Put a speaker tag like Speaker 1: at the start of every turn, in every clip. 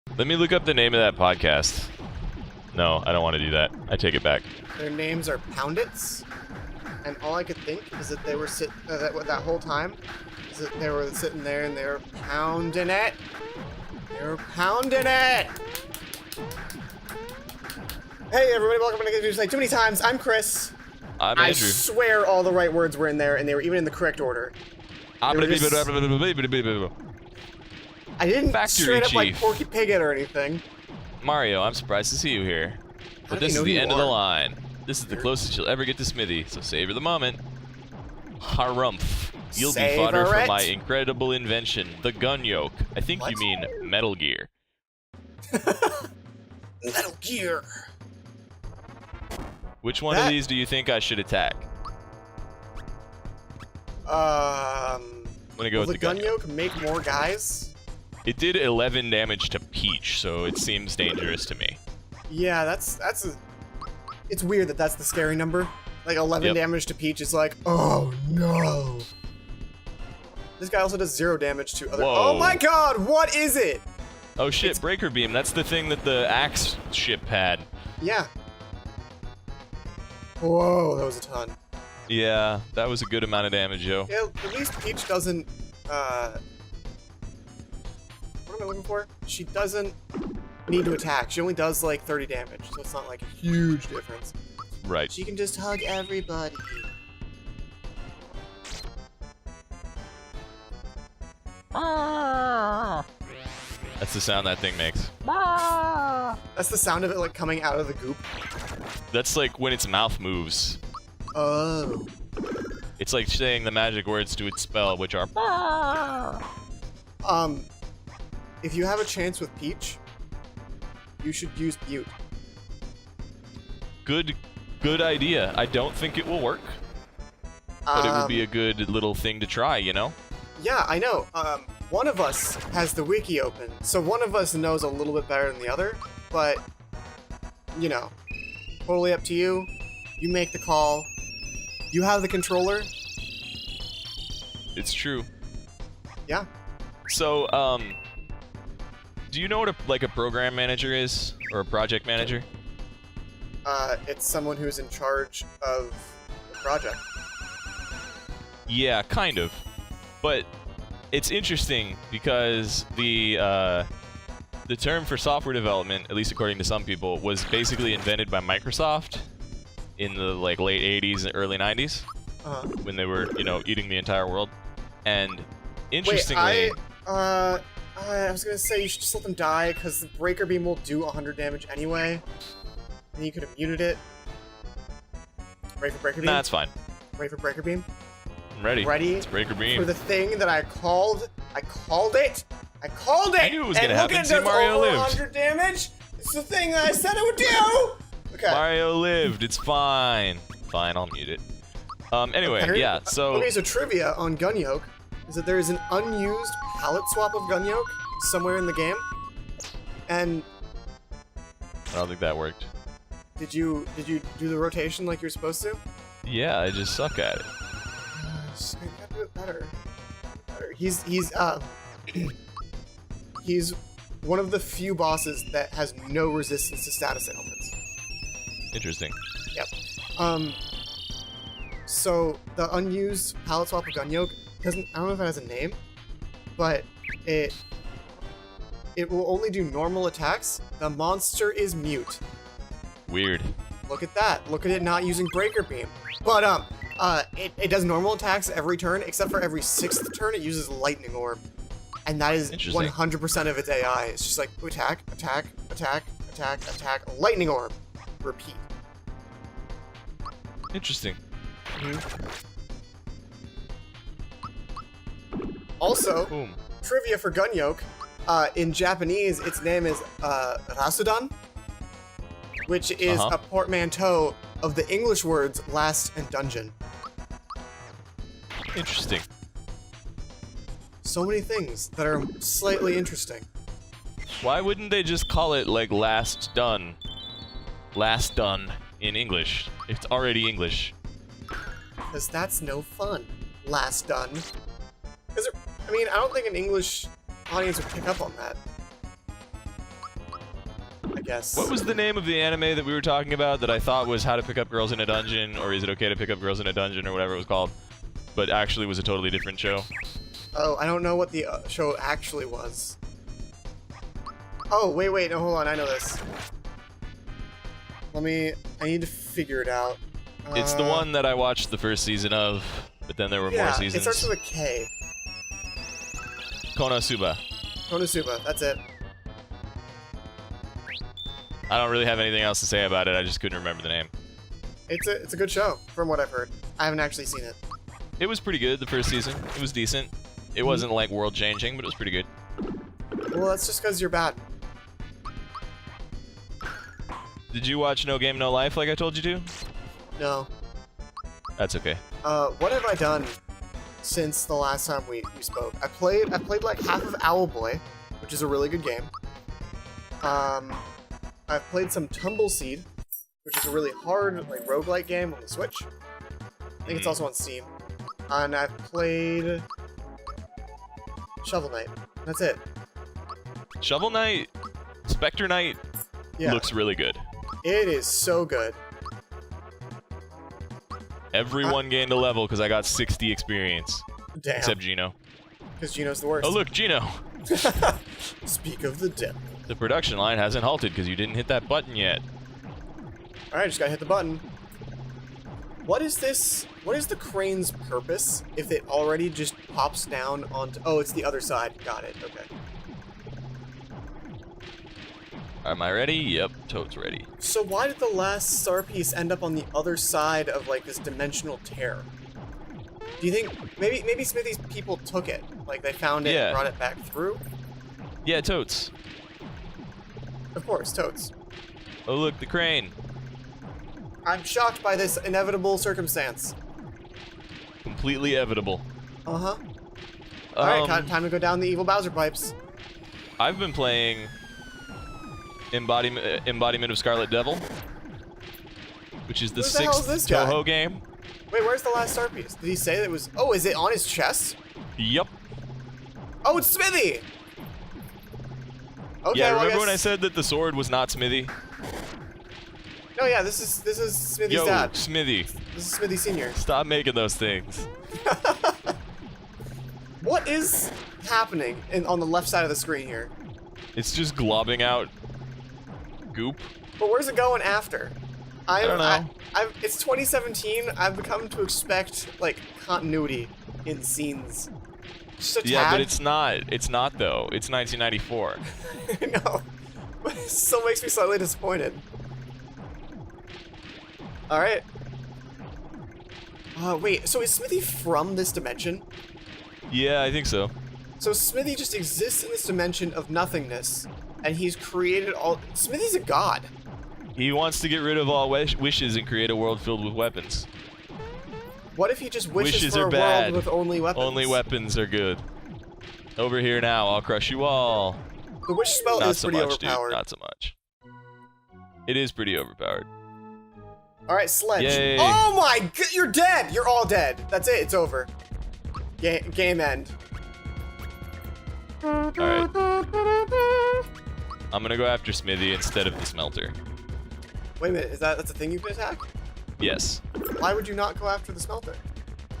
Speaker 1: Let me look up the name of that podcast. No, I don't want to do that. I take it back.
Speaker 2: Their names are Poundits, and all I could think is that they were that whole time is that they were sitting there and they were pounding it. They were pounding it. Hey everybody, welcome to Get Like Too Many Times. I'm Chris.
Speaker 1: I'm Andrew.
Speaker 2: I swear all the right words were in there, and they were even in the correct order. I didn't
Speaker 1: Factory
Speaker 2: straight up
Speaker 1: Chief.
Speaker 2: like Porky Pig it or anything.
Speaker 1: Mario, I'm surprised to see you here. But this is the end of the line. This is the closest you'll ever get to Smithy, so savor the moment. Harumph. You'll be fodder for my incredible invention, the gun yoke. I think you mean Metal Gear.
Speaker 2: Metal Gear.
Speaker 1: Which one of these do you think I should attack?
Speaker 2: I'm
Speaker 1: gonna go with the gun
Speaker 2: yoke. Make more guys.
Speaker 1: It did 11 damage to Peach, so it seems dangerous to me.
Speaker 2: Yeah, it's weird that that's the scary number. Like 11 damage to Peach is like, oh no. This guy also does 0 damage to other.
Speaker 1: Whoa.
Speaker 2: Oh my god, what is it?
Speaker 1: Oh shit, Breaker Beam. That's the thing that the axe ship had.
Speaker 2: Yeah. Whoa, that was a ton.
Speaker 1: Yeah, that was a good amount of damage, yo.
Speaker 2: Yeah, at least Peach doesn't, what am I looking for? She doesn't need to attack. She only does like 30 damage, so it's not like a huge difference.
Speaker 1: Right.
Speaker 2: She can just hug everybody.
Speaker 1: That's the sound that thing makes.
Speaker 2: That's the sound of it like coming out of the goop.
Speaker 1: That's like when its mouth moves.
Speaker 2: Oh.
Speaker 1: It's like saying the magic words to its spell, which are.
Speaker 2: If you have a chance with Peach, you should use Butte.
Speaker 1: Good idea. I don't think it will work, but it would be a good little thing to try, you know?
Speaker 2: Yeah, I know. One of us has the wiki open, so one of us knows a little bit better than the other, but, you know, totally up to you. You make the call. You have the controller.
Speaker 1: It's true.
Speaker 2: Yeah.
Speaker 1: So, do you know what a program manager is? Or a project manager?
Speaker 2: It's someone who's in charge of the project.
Speaker 1: Yeah, kind of. But it's interesting because the term for software development, at least according to some people, was basically invented by Microsoft in the late 80s and early 90s when they were, eating the entire world. And interestingly,
Speaker 2: wait, I was gonna say you should just let them die because the Breaker Beam will do 100 damage anyway. And you could have muted it. Ready for Breaker Beam?
Speaker 1: Nah, that's fine.
Speaker 2: Ready for Breaker Beam?
Speaker 1: I'm ready.
Speaker 2: Ready?
Speaker 1: It's Breaker Beam.
Speaker 2: For the thing that I called. I called it. I
Speaker 1: knew it was gonna happen. See, Mario lived.
Speaker 2: 100 damage. It's the thing that I said it would do. Okay.
Speaker 1: Mario lived. It's fine. Fine, I'll mute it. Anyway,
Speaker 2: Henry,
Speaker 1: yeah. So.
Speaker 2: Okay, so trivia on Gun Yoke is that there is an unused palette swap of Gun Yoke somewhere in the game, and
Speaker 1: I don't think that worked.
Speaker 2: Did you do the rotation like you're supposed to?
Speaker 1: Yeah, I just suck at it.
Speaker 2: You gotta do it better. He's one of the few bosses that has no resistance to status ailments.
Speaker 1: Interesting.
Speaker 2: Yep. So the unused palette swap of Gun Yoke doesn't. I don't know if it has a name, but it will only do normal attacks. The monster is mute.
Speaker 1: Weird.
Speaker 2: Look at that. Look at it not using Breaker Beam. But it does normal attacks every turn, except for every 6th turn it uses Lightning Orb. And that is 100% of its AI. It's just like attack, attack, attack, attack, attack, Lightning Orb. Repeat.
Speaker 1: Interesting.
Speaker 2: Also,
Speaker 1: Boom.
Speaker 2: trivia for Gun Yoke. In Japanese, its name is Rasudan, which is a portmanteau of the English words last and dungeon.
Speaker 1: Interesting.
Speaker 2: So many things that are slightly interesting.
Speaker 1: Why wouldn't they just call it like last done? Last done in English. It's already English.
Speaker 2: Because that's no fun. Last done. I don't think an English audience would pick up on that. I guess.
Speaker 1: What was the name of the anime that we were talking about that I thought was How to Pick Up Girls in a Dungeon, or Is It Okay to Pick Up Girls in a Dungeon, or whatever it was called, but actually was a totally different show?
Speaker 2: Oh, I don't know what the show actually was. Oh, wait, no, hold on, I know this. I need to figure it out.
Speaker 1: It's the one that I watched the first season of, but then there were more seasons.
Speaker 2: It starts with a K.
Speaker 1: Konosuba.
Speaker 2: Konosuba, that's it.
Speaker 1: I don't really have anything else to say about it, I just couldn't remember the name.
Speaker 2: It's a good show, from what I've heard. I haven't actually seen it.
Speaker 1: It was pretty good, the first season. It was decent. It wasn't, like, world-changing, but it was pretty good.
Speaker 2: Well, that's just because you're bad.
Speaker 1: Did you watch No Game, No Life like I told you to?
Speaker 2: No.
Speaker 1: That's okay.
Speaker 2: What have I done since the last time we spoke? I played like half of Owlboy, which is a really good game. I've played some Tumbleseed, which is a really hard, like, roguelike game on the Switch. I think it's also on Steam. And I've played Shovel Knight. That's it.
Speaker 1: Shovel Knight, Spectre Knight looks really good.
Speaker 2: It is so good.
Speaker 1: Everyone gained a level because I got 60 experience.
Speaker 2: Damn.
Speaker 1: Except Gino.
Speaker 2: Because Gino's the worst.
Speaker 1: Oh look, Gino!
Speaker 2: Speak of the devil.
Speaker 1: The production line hasn't halted because you didn't hit that button yet.
Speaker 2: Alright, just gotta hit the button. What is this? What is the crane's purpose if it already just pops down onto... Oh, it's the other side. Got it. Okay.
Speaker 1: Am I ready? Yep, Toad's ready.
Speaker 2: So why did the last star piece end up on the other side of, like, this dimensional tear? Do you think... Maybe Smithy's people took it. Like, they found it and brought it back through?
Speaker 1: Yeah, Toads.
Speaker 2: Of course, Toads.
Speaker 1: Oh look, the crane.
Speaker 2: I'm shocked by this inevitable circumstance.
Speaker 1: Completely inevitable.
Speaker 2: Uh-huh. Alright, time to go down the evil Bowser pipes.
Speaker 1: I've been playing Embodiment of Scarlet Devil, which is the 6th Toho game.
Speaker 2: Wait, where's the last star piece? Did he say that it was... Oh, is it on his chest?
Speaker 1: Yep.
Speaker 2: Oh, it's Smithy! Okay,
Speaker 1: yeah,
Speaker 2: well,
Speaker 1: remember when I said that the sword was not Smithy?
Speaker 2: No, yeah, this is Smithy's dad.
Speaker 1: Smithy.
Speaker 2: This is Smithy Sr.
Speaker 1: Stop making those things.
Speaker 2: What is happening on the left side of the screen here?
Speaker 1: It's just globbing out goop.
Speaker 2: But where's it going after?
Speaker 1: I don't know.
Speaker 2: It's 2017. I've become to expect, like, continuity in scenes. Just a tad.
Speaker 1: But it's not. It's not, though. It's 1994.
Speaker 2: I know. But it still makes me slightly disappointed. Alright. Wait, so is Smithy from this dimension?
Speaker 1: Yeah, I think so.
Speaker 2: So Smithy just exists in this dimension of nothingness, and he's created all... Smithy's a god.
Speaker 1: He wants to get rid of all wishes and create a world filled with weapons.
Speaker 2: What if he just wishes for
Speaker 1: are
Speaker 2: a
Speaker 1: bad.
Speaker 2: world with only weapons?
Speaker 1: Only weapons are good. Over here now, I'll crush you all.
Speaker 2: The wish spell
Speaker 1: Not
Speaker 2: is
Speaker 1: so
Speaker 2: pretty
Speaker 1: much,
Speaker 2: overpowered.
Speaker 1: Dude. Not so much. It is pretty overpowered.
Speaker 2: Alright, Sledge.
Speaker 1: Yay.
Speaker 2: Oh my god, you're dead! You're all dead. That's it, it's over. Game end.
Speaker 1: Alright. I'm gonna go after Smithy instead of the smelter.
Speaker 2: Wait a minute, that's a thing you can attack?
Speaker 1: Yes.
Speaker 2: Why would you not go after the smelter?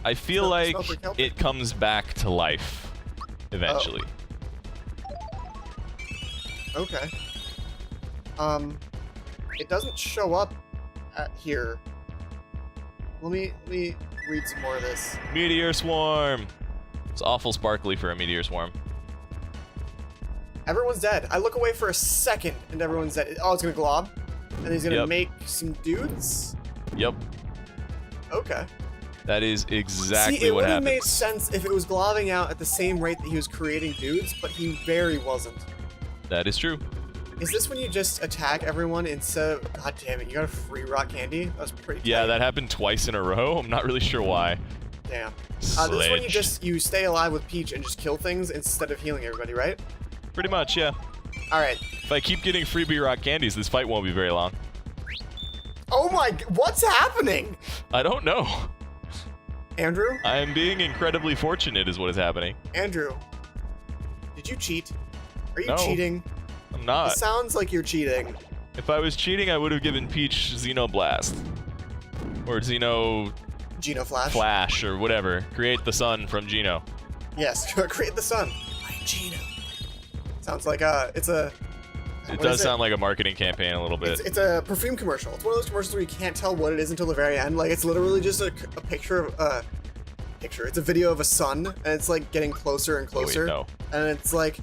Speaker 1: I feel like it comes back to life eventually.
Speaker 2: Oh. Okay. It doesn't show up here. Let me read some more of this.
Speaker 1: Meteor swarm. It's awful sparkly for a meteor swarm.
Speaker 2: Everyone's dead. I look away for a second and everyone's dead. Oh, it's gonna glob? And he's gonna make some dudes?
Speaker 1: Yep.
Speaker 2: Okay.
Speaker 1: That is exactly
Speaker 2: See, it
Speaker 1: what
Speaker 2: would have
Speaker 1: happens.
Speaker 2: made sense if it was globbing out at the same rate that he was creating dudes, but he very wasn't.
Speaker 1: That is true.
Speaker 2: Is this when you just attack everyone instead of... God damn it, you got a free rock candy? That was pretty
Speaker 1: Yeah,
Speaker 2: tight.
Speaker 1: that happened twice in a row. I'm not really sure why.
Speaker 2: Damn. This is when you stay alive with Peach and just kill things instead of healing everybody, right?
Speaker 1: Pretty much, yeah.
Speaker 2: Alright.
Speaker 1: If I keep getting freebie rock candies, this fight won't be very long.
Speaker 2: Oh my... What's happening?
Speaker 1: I don't know.
Speaker 2: Andrew?
Speaker 1: I am being incredibly fortunate is what is happening.
Speaker 2: Andrew. Did you cheat? Are you
Speaker 1: No,
Speaker 2: cheating?
Speaker 1: I'm not.
Speaker 2: It sounds like you're cheating.
Speaker 1: If I was cheating, I would have given Peach Xenoblast. Or Geno
Speaker 2: Flash.
Speaker 1: Flash, or whatever. Create the sun from Geno.
Speaker 2: Yes, create the sun. Like Geno. Sounds like it's a...
Speaker 1: It does sound like a marketing campaign a little bit.
Speaker 2: It's a perfume commercial. It's one of those commercials where you can't tell what it is until the very end. Like, it's literally just a picture of... It's a video of a sun, and it's like getting closer and closer.
Speaker 1: Oh, wait, no.
Speaker 2: And it's like,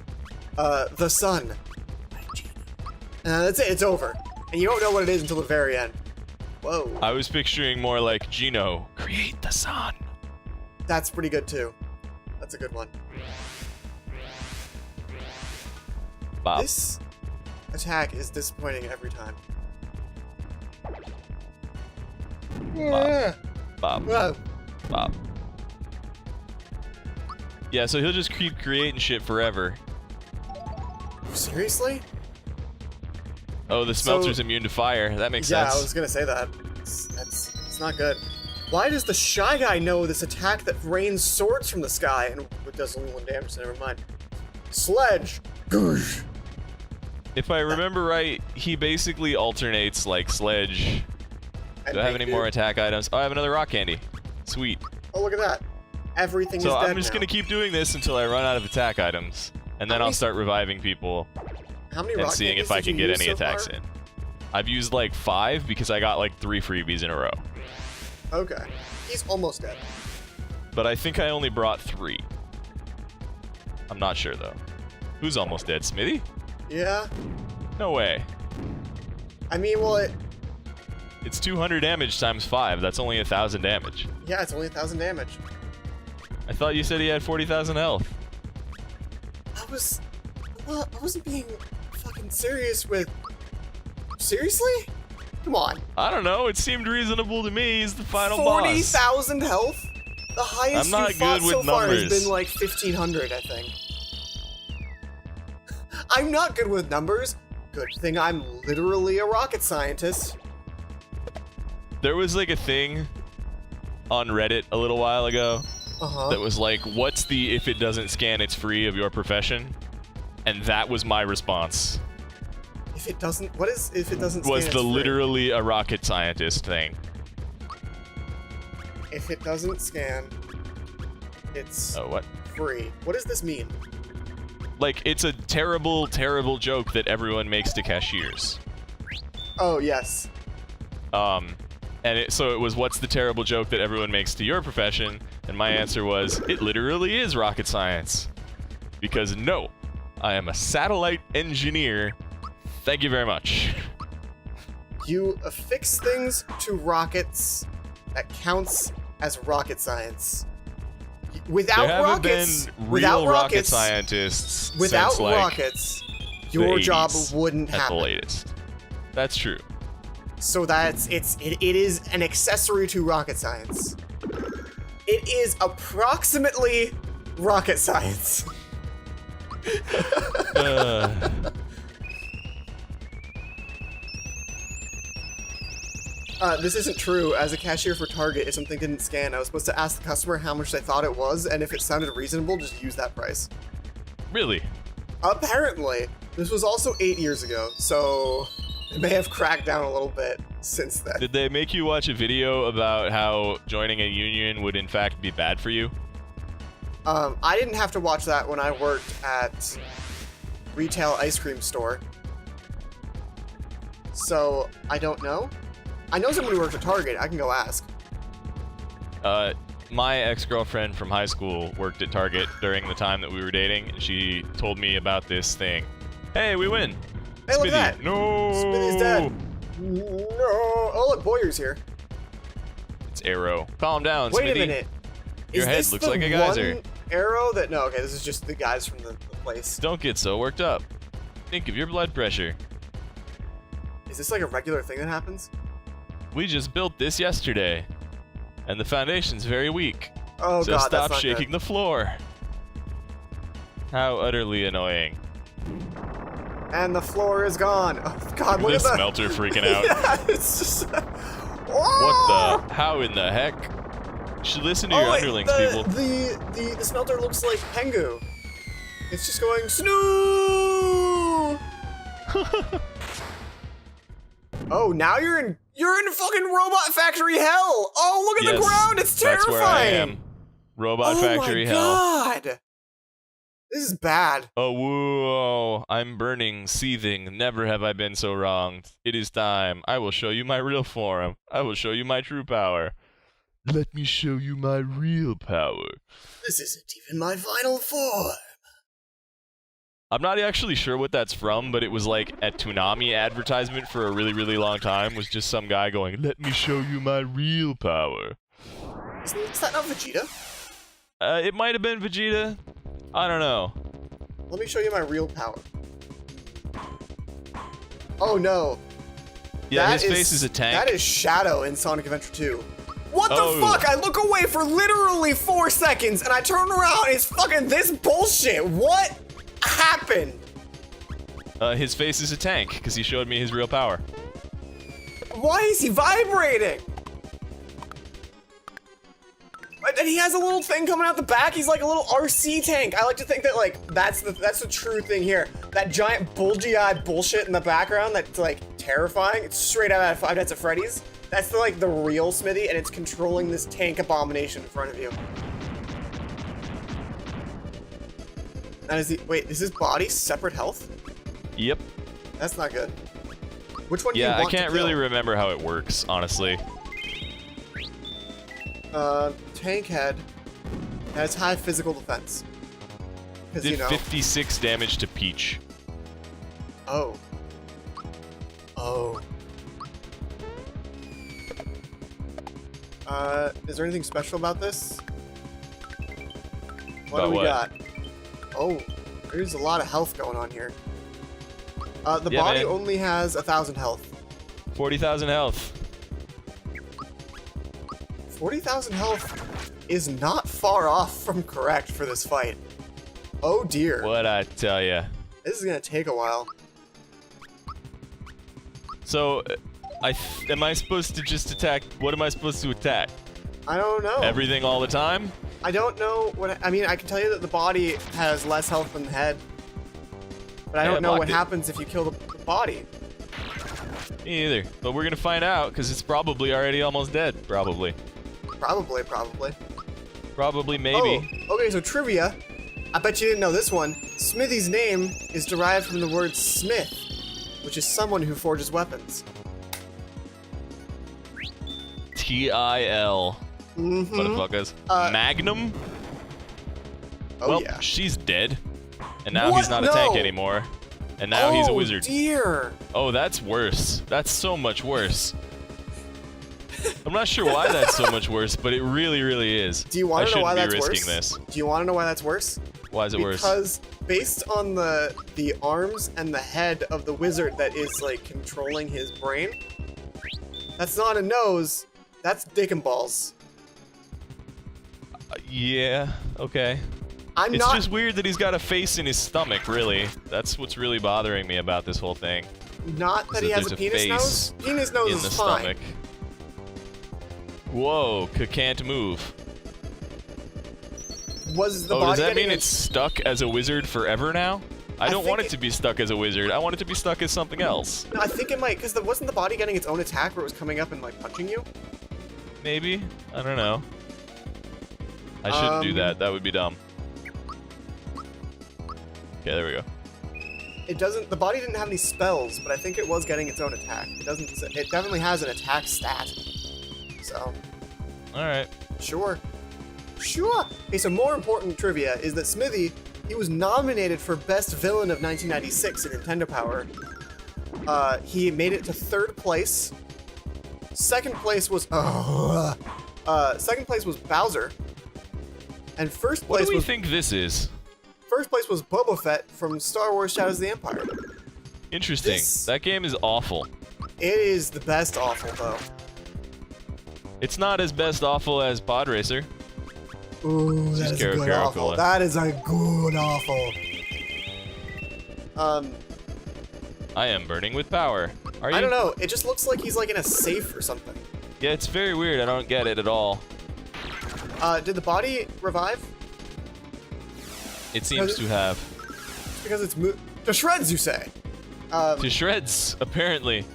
Speaker 2: the sun. And that's it, it's over. And you don't know what it is until the very end. Whoa.
Speaker 1: I was picturing more like Geno, create the sun.
Speaker 2: That's pretty good too. That's a good one.
Speaker 1: Bob.
Speaker 2: This attack is disappointing every time.
Speaker 1: Bob.
Speaker 2: Whoa.
Speaker 1: Bob. Yeah, so he'll just keep creating shit forever.
Speaker 2: Seriously?
Speaker 1: Oh, the smelter's immune to fire. That makes sense.
Speaker 2: Yeah, I was gonna say that. It's not good. Why does the Shy Guy know this attack that rains swords from the sky and it does only 1 damage, so never mind. Sledge! Goosh!
Speaker 1: If I remember right, he basically alternates like Sledge. Do I have any more attack items? Oh, I have another rock candy. Sweet.
Speaker 2: Oh, look at that. Everything is dead
Speaker 1: So I'm just
Speaker 2: now.
Speaker 1: gonna keep doing this until I run out of attack items. And then I'll start reviving people
Speaker 2: How many
Speaker 1: and
Speaker 2: rock
Speaker 1: seeing
Speaker 2: candies
Speaker 1: if I
Speaker 2: did you
Speaker 1: can get
Speaker 2: use
Speaker 1: any
Speaker 2: so
Speaker 1: attacks
Speaker 2: far?
Speaker 1: in. I've used like 5 because I got like 3 freebies in a row.
Speaker 2: Okay. He's almost dead.
Speaker 1: But I think I only brought 3. I'm not sure though. Who's almost dead? Smithy?
Speaker 2: Yeah.
Speaker 1: No way.
Speaker 2: I mean, well,
Speaker 1: It's 200 damage times 5. That's only 1,000 damage.
Speaker 2: yeah, it's only 1,000 damage.
Speaker 1: I thought you said he had 40,000 health.
Speaker 2: Well, I wasn't being fucking serious with... Seriously? Come on.
Speaker 1: I don't know. It seemed reasonable to me. He's the final boss.
Speaker 2: 40,000 health? The highest
Speaker 1: I'm not
Speaker 2: you fought
Speaker 1: good with
Speaker 2: so far has
Speaker 1: numbers.
Speaker 2: been like 1,500, I think. I'm not good with numbers. Good thing I'm literally a rocket scientist.
Speaker 1: There was like a thing on Reddit a little while ago that was like, what's the if it doesn't scan it's free of your profession? And that was my response.
Speaker 2: If it doesn't... What is if it doesn't scan
Speaker 1: Was
Speaker 2: it's
Speaker 1: the
Speaker 2: free?
Speaker 1: literally a rocket scientist thing.
Speaker 2: If it doesn't scan, it's
Speaker 1: Oh, what?
Speaker 2: free. What does this mean?
Speaker 1: Like, it's a terrible, terrible joke that everyone makes to cashiers.
Speaker 2: Oh, yes.
Speaker 1: So it was, what's the terrible joke that everyone makes to your profession? And my answer was, it literally is rocket science. Because no, I am a satellite engineer. Thank you very much.
Speaker 2: You affix things to rockets. That counts as rocket science. Without
Speaker 1: There haven't
Speaker 2: rockets,
Speaker 1: been
Speaker 2: without
Speaker 1: real rocket
Speaker 2: rockets,
Speaker 1: scientists
Speaker 2: without
Speaker 1: since, like,
Speaker 2: rockets,
Speaker 1: the
Speaker 2: your job
Speaker 1: 80s
Speaker 2: wouldn't
Speaker 1: at the
Speaker 2: happen.
Speaker 1: latest. That's true.
Speaker 2: So it is an accessory to rocket science. It is approximately rocket science. This isn't true. As a cashier for Target, if something didn't scan, I was supposed to ask the customer how much they thought it was, and if it sounded reasonable, just use that price.
Speaker 1: Really?
Speaker 2: Apparently. This was also 8 years ago, so it may have cracked down a little bit since then.
Speaker 1: Did they make you watch a video about how joining a union would in fact be bad for you?
Speaker 2: I didn't have to watch that when I worked at retail ice cream store. So, I don't know. I know someone who works at Target. I can go ask.
Speaker 1: My ex-girlfriend from high school worked at Target during the time that we were dating, and she told me about this thing. Hey, we win!
Speaker 2: Hey, look
Speaker 1: Smithy.
Speaker 2: at that!
Speaker 1: No!
Speaker 2: Smithy's dead! No! Oh, look, Boyer's here.
Speaker 1: It's Arrow. Calm down,
Speaker 2: Wait
Speaker 1: Smithy.
Speaker 2: a minute.
Speaker 1: Your
Speaker 2: Is
Speaker 1: head
Speaker 2: this
Speaker 1: looks
Speaker 2: the
Speaker 1: like a geyser.
Speaker 2: one arrow that... No, okay, this is just the guys from the place.
Speaker 1: Don't get so worked up. Think of your blood pressure.
Speaker 2: Is this like a regular thing that happens?
Speaker 1: We just built this yesterday, and the foundation's very weak.
Speaker 2: Oh
Speaker 1: So
Speaker 2: god,
Speaker 1: stop
Speaker 2: that's not
Speaker 1: shaking
Speaker 2: good.
Speaker 1: the floor. How utterly annoying.
Speaker 2: And the floor is gone. Oh god, look
Speaker 1: This
Speaker 2: at that.
Speaker 1: smelter freaking out.
Speaker 2: Yeah, it's just...
Speaker 1: What the? How in the heck? You should listen to your underlings, people.
Speaker 2: The smelter looks like Pengu. It's just going snoo. Oh, now you're in fucking robot factory hell. Oh, look at the ground. It's terrifying.
Speaker 1: That's where I am. Robot factory hell.
Speaker 2: Oh my god. This is bad.
Speaker 1: Oh, whoa. I'm burning, seething. Never have I been so wronged. It is time. I will show you my real form. I will show you my true power. Let me show you my real power.
Speaker 2: This isn't even my final form.
Speaker 1: I'm not actually sure what that's from, but it was like a Toonami advertisement for a really, really long time. Was just some guy going, "Let me show you my real power."
Speaker 2: Is that not Vegeta?
Speaker 1: It might have been Vegeta. I don't know.
Speaker 2: Let me show you my real power. Oh no.
Speaker 1: Yeah, his face is a tank.
Speaker 2: That is Shadow in Sonic Adventure 2. What the fuck? I look away for literally 4 seconds and I turn around and it's fucking this bullshit. What happened?
Speaker 1: His face is a tank because he showed me his real power.
Speaker 2: Why is he vibrating? And he has a little thing coming out the back. He's like a little RC tank. I like to think that like that's the true thing here. That giant bulgy-eyed bullshit in the background that's like terrifying. It's straight out of Five Nights at Freddy's. That's the real Smithy, and it's controlling this tank abomination in front of you. That is the wait. Is his body separate health?
Speaker 1: Yep.
Speaker 2: That's not good. Which one do you want to kill?
Speaker 1: Yeah, I can't really remember how it works, honestly.
Speaker 2: Tank head has high physical defense.
Speaker 1: Did 56 damage to Peach.
Speaker 2: Oh. Oh. Is there anything special about this? What do we got? Oh, there's a lot of health going on here. The body only has 1,000 health.
Speaker 1: 40,000 health.
Speaker 2: 40,000 health is not far off from correct for this fight. Oh dear.
Speaker 1: What'd I tell ya?
Speaker 2: This is gonna take a while.
Speaker 1: So, am I supposed to just attack? What am I supposed to attack?
Speaker 2: I don't know.
Speaker 1: Everything all the time?
Speaker 2: I don't know what. I mean, I can tell you that the body has less health than the head, but I don't know what happens if you kill the body.
Speaker 1: Me either. But we're gonna find out because it's probably already almost dead. Probably. Probably, maybe.
Speaker 2: Oh, okay, so trivia. I bet you didn't know this one. Smithy's name is derived from the word smith, which is someone who forges weapons.
Speaker 1: T-I-L. Motherfuckers. Magnum?
Speaker 2: Oh,
Speaker 1: well,
Speaker 2: yeah.
Speaker 1: she's dead. And now he's not a tank anymore. And now he's a wizard.
Speaker 2: Oh, dear.
Speaker 1: Oh, that's worse. That's so much worse. I'm not sure why that's so much worse, but it really, really is.
Speaker 2: Do you want to know why that's worse?
Speaker 1: This.
Speaker 2: Do you want to know why that's worse?
Speaker 1: Why is it worse?
Speaker 2: Because based on the arms and the head of the wizard that is like controlling his brain, that's not a nose, that's dick and balls.
Speaker 1: Yeah, okay. It's just weird that he's got a face in his stomach, really. That's what's really bothering me about this whole thing.
Speaker 2: Not that he has a penis nose? Penis nose is fine. Stomach.
Speaker 1: Whoa, can't move.
Speaker 2: Was the body
Speaker 1: does that mean it's stuck as a wizard forever now? I don't want it to be stuck as a wizard. I want it to be stuck as something else.
Speaker 2: No, I think it might, because wasn't the body getting its own attack where it was coming up and like punching you?
Speaker 1: Maybe? I don't know. I shouldn't do that. That would be dumb. Okay, there we go.
Speaker 2: The body didn't have any spells, but I think it was getting its own attack. It definitely has an attack stat. So.
Speaker 1: Alright.
Speaker 2: Sure. Okay, so more important trivia is that Smithy, he was nominated for Best Villain of 1996 in Nintendo Power. He made it to 3rd place. Second place was Bowser. And first place
Speaker 1: What do we think this is?
Speaker 2: First place was Boba Fett from Star Wars Shadows of the Empire.
Speaker 1: Interesting. That game is awful.
Speaker 2: It is the best awful, though.
Speaker 1: It's not as best awful as Pod Racer.
Speaker 2: Ooh, that is a good awful. That is a good awful.
Speaker 1: I am burning with power. Are you?
Speaker 2: I don't know. It just looks like he's like in a safe or something.
Speaker 1: Yeah, it's very weird. I don't get it at all.
Speaker 2: Did the body revive?
Speaker 1: It seems to have.
Speaker 2: Because it's to shreds, you say?
Speaker 1: To shreds, apparently.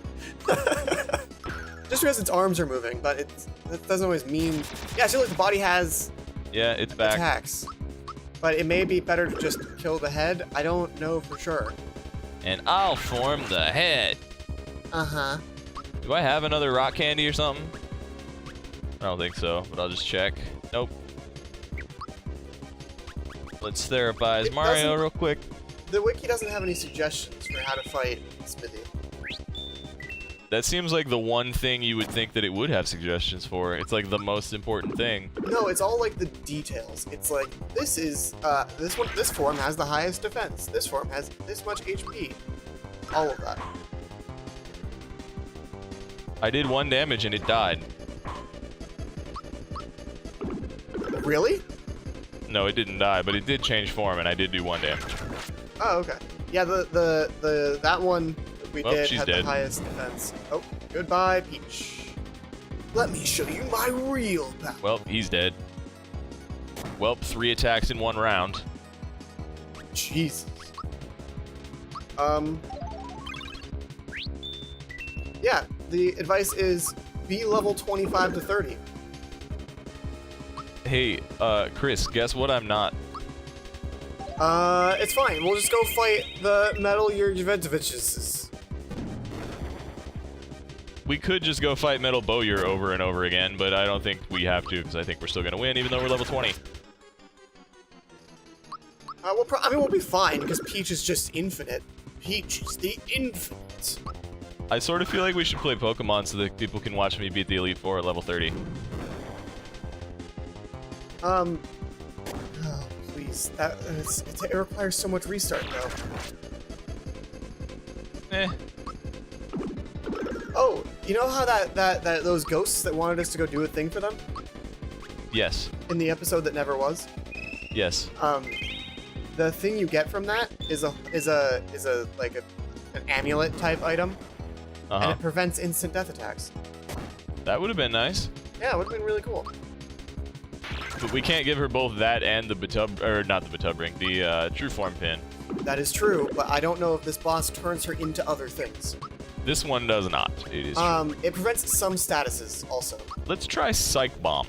Speaker 2: Just because its arms are moving, but that doesn't always mean... Yeah, I feel like the body has...
Speaker 1: Yeah, it's back.
Speaker 2: Attacks. But it may be better to just kill the head. I don't know for sure.
Speaker 1: And I'll form the head.
Speaker 2: Uh-huh.
Speaker 1: Do I have another rock candy or something? I don't think so, but I'll just check. Nope. Let's therapize Mario real quick.
Speaker 2: The wiki doesn't have any suggestions for how to fight Smithy.
Speaker 1: That seems like the one thing you would think that it would have suggestions for. It's like the most important thing.
Speaker 2: No, it's all like the details. It's like, this is, this form has the highest defense. This form has this much HP. All of that.
Speaker 1: I did 1 damage and it died.
Speaker 2: Really?
Speaker 1: No, it didn't die, but it did change form and I did do 1 damage.
Speaker 2: Oh, okay. Yeah, that one we did
Speaker 1: she's
Speaker 2: had
Speaker 1: dead.
Speaker 2: the highest defense. Oh, goodbye, Peach. Let me show you my real power.
Speaker 1: Well, he's dead. Well, 3 attacks in 1 round.
Speaker 2: Jesus. Yeah, the advice is be level 25 to 30.
Speaker 1: Hey, Chris, guess what I'm not?
Speaker 2: It's fine. We'll just go fight the Metal Juventuses.
Speaker 1: We could just go fight Metal Bowyer over and over again, but I don't think we have to, because I think we're still gonna win, even though we're level 20.
Speaker 2: We'll be fine, because Peach is just infinite. Peach is the infinite.
Speaker 1: I sort of feel like we should play Pokemon so that people can watch me beat the Elite Four at level 30.
Speaker 2: Oh, please. It requires so much restart, though.
Speaker 1: Eh.
Speaker 2: Oh, you know how those ghosts that wanted us to go do a thing for them?
Speaker 1: Yes.
Speaker 2: In the episode that never was?
Speaker 1: Yes.
Speaker 2: The thing you get from that is an amulet type item, and it prevents instant death attacks.
Speaker 1: That would have been nice.
Speaker 2: Yeah, it would have been really cool.
Speaker 1: But we can't give her both that and the not the Batub ring, the True Form pin.
Speaker 2: That is true, but I don't know if this boss turns her into other things.
Speaker 1: This one does not. It is true.
Speaker 2: It prevents some statuses also.
Speaker 1: Let's try Psych Bomb.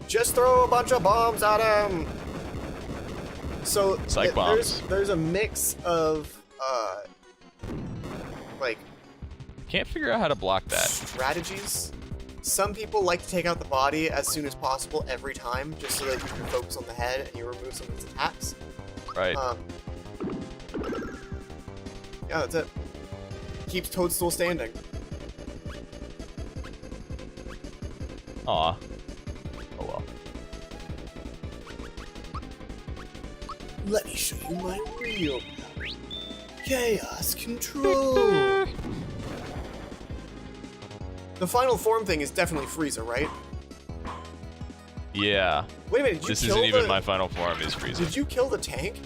Speaker 2: Just throw a bunch of bombs at him. So
Speaker 1: Psych bombs.
Speaker 2: There's a mix of like
Speaker 1: Can't figure out how to block that.
Speaker 2: strategies. Some people like to take out the body as soon as possible every time, just so that you can focus on the head and you remove some of its attacks.
Speaker 1: Right.
Speaker 2: Yeah, that's it. Keeps Toadstool standing.
Speaker 1: Aw. Oh well.
Speaker 2: Let me show you my real power. Chaos Control. The final form thing is definitely Frieza, right?
Speaker 1: Yeah.
Speaker 2: Wait a minute, did you
Speaker 1: This
Speaker 2: kill
Speaker 1: isn't even my final form, is Frieza.
Speaker 2: Did you kill the tank?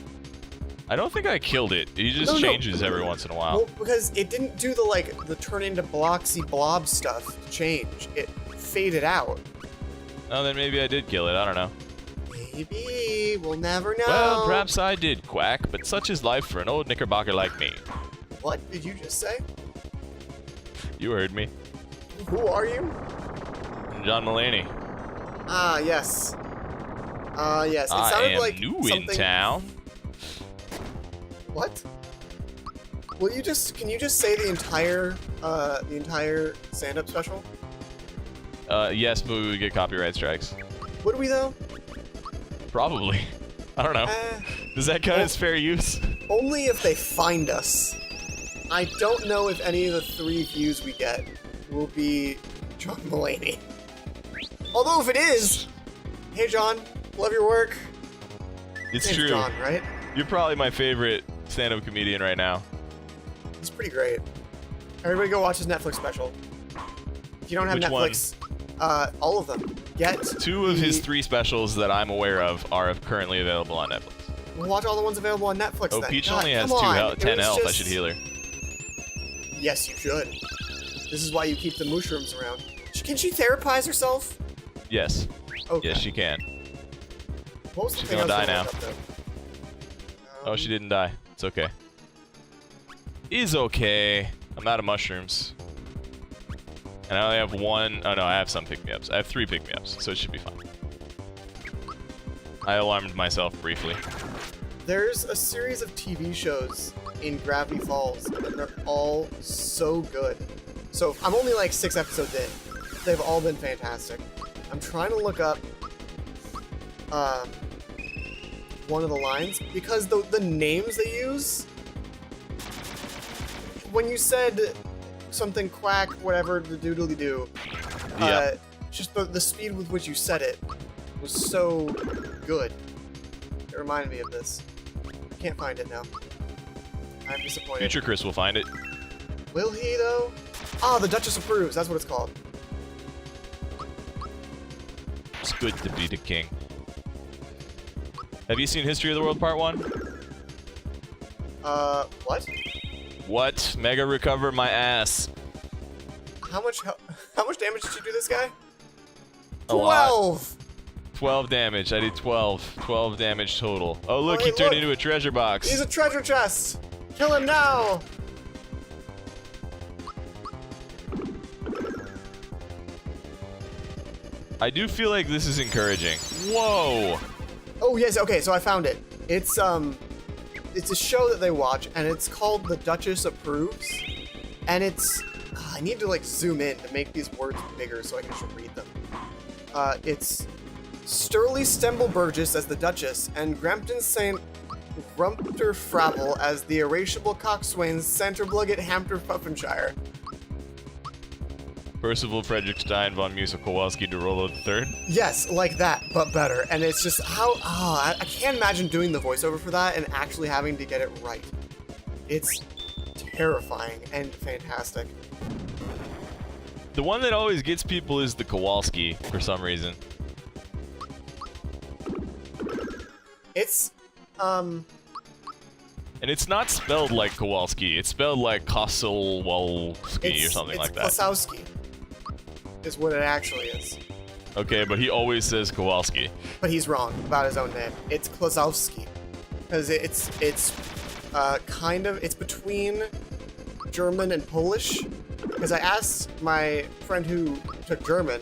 Speaker 1: I don't think I killed it. He just changes every once in a while.
Speaker 2: Well, because it didn't do the turn into Bloxy Blob stuff to change. It faded out.
Speaker 1: Oh, then maybe I did kill it. I don't know.
Speaker 2: Maybe. We'll never know.
Speaker 1: Well, perhaps I did, Quack, but such is life for an old knickerbocker like me.
Speaker 2: What did you just say?
Speaker 1: You heard me.
Speaker 2: Who are you?
Speaker 1: I'm John Mulaney.
Speaker 2: Ah, yes. Yes. It
Speaker 1: I
Speaker 2: sounded
Speaker 1: am
Speaker 2: like
Speaker 1: new
Speaker 2: something...
Speaker 1: in town.
Speaker 2: What? Can you just say the entire stand-up special?
Speaker 1: Yes, but we would get copyright strikes.
Speaker 2: Would we though?
Speaker 1: Probably. I don't know. Does that count as fair use?
Speaker 2: Only if they find us. I don't know if any of the 3 views we get will be John Mulaney. Although if it is, hey John, love your work.
Speaker 1: It's
Speaker 2: Name's
Speaker 1: true.
Speaker 2: John, right?
Speaker 1: You're probably my favorite stand-up comedian right now.
Speaker 2: He's pretty great. Everybody go watch his Netflix special. If you don't have
Speaker 1: Which
Speaker 2: Netflix, all of them. Get
Speaker 1: 2 of his 3 specials that I'm aware of are currently available on Netflix.
Speaker 2: We'll watch all the ones available on Netflix.
Speaker 1: Oh,
Speaker 2: then.
Speaker 1: Peach
Speaker 2: God,
Speaker 1: only has
Speaker 2: come on.
Speaker 1: 10 health. I
Speaker 2: Just...
Speaker 1: should heal her.
Speaker 2: Yes, you should. This is why you keep the mushrooms around. Can she therapize herself?
Speaker 1: Yes.
Speaker 2: Okay.
Speaker 1: Yes, she can.
Speaker 2: What was the
Speaker 1: She's
Speaker 2: thing
Speaker 1: gonna
Speaker 2: I was
Speaker 1: die
Speaker 2: gonna
Speaker 1: now.
Speaker 2: look up, though?
Speaker 1: Oh, she didn't die. It's okay. is okay. I'm out of mushrooms. And I only have one. Oh no, I have some pick-me-ups. I have 3 pick-me-ups, so it should be fine. I alarmed myself briefly.
Speaker 2: There's a series of TV shows in Gravity Falls, and they're all so good. So I'm only like 6 episodes in. They've all been fantastic. I'm trying to look up one of the lines, because the names they use, when you said something quack, whatever, the doodly-doo,
Speaker 1: Yep.
Speaker 2: just the speed with which you said it was so good. It reminded me of this. I can't find it now. I'm disappointed.
Speaker 1: Future Chris will find it.
Speaker 2: Will he, though? Ah, the Duchess Approves. That's what it's called.
Speaker 1: It's good to be the king. Have you seen History of the World Part 1?
Speaker 2: What?
Speaker 1: What? Mega recover my ass.
Speaker 2: How much damage did you do this guy?
Speaker 1: A lot.
Speaker 2: 12!
Speaker 1: 12 damage. I did 12. 12 damage total. Oh, look,
Speaker 2: Oh,
Speaker 1: he
Speaker 2: hey,
Speaker 1: turned
Speaker 2: look.
Speaker 1: into a treasure box.
Speaker 2: He's a treasure chest! Kill him now!
Speaker 1: I do feel like this is encouraging. Whoa!
Speaker 2: Oh, yes, okay, so I found it. It's a show that they watch, and it's called The Duchess Approves. And it's... I need to, like, zoom in to make these words bigger so I can just read them. It's Sturley Stemble Burgess as the Duchess, and Grampton St. Rumpter Frabble as the irascible coxswains Centerblugget Hampter Puffinshire.
Speaker 1: Percival Frederickstein von Musa Kowalski de Rollo III.
Speaker 2: Yes, like that, but better. And it's just how... I can't imagine doing the voiceover for that and actually having to get it right. It's terrifying and fantastic.
Speaker 1: The one that always gets people is the Kowalski, for some reason.
Speaker 2: It's,
Speaker 1: And it's not spelled like Kowalski, it's spelled like Kosolwolski or something like that.
Speaker 2: It's Klosowski, is what it actually is.
Speaker 1: Okay, but he always says Kowalski.
Speaker 2: But he's wrong about his own name. It's Klosowski. Because it's between German and Polish. Because I asked my friend who took German,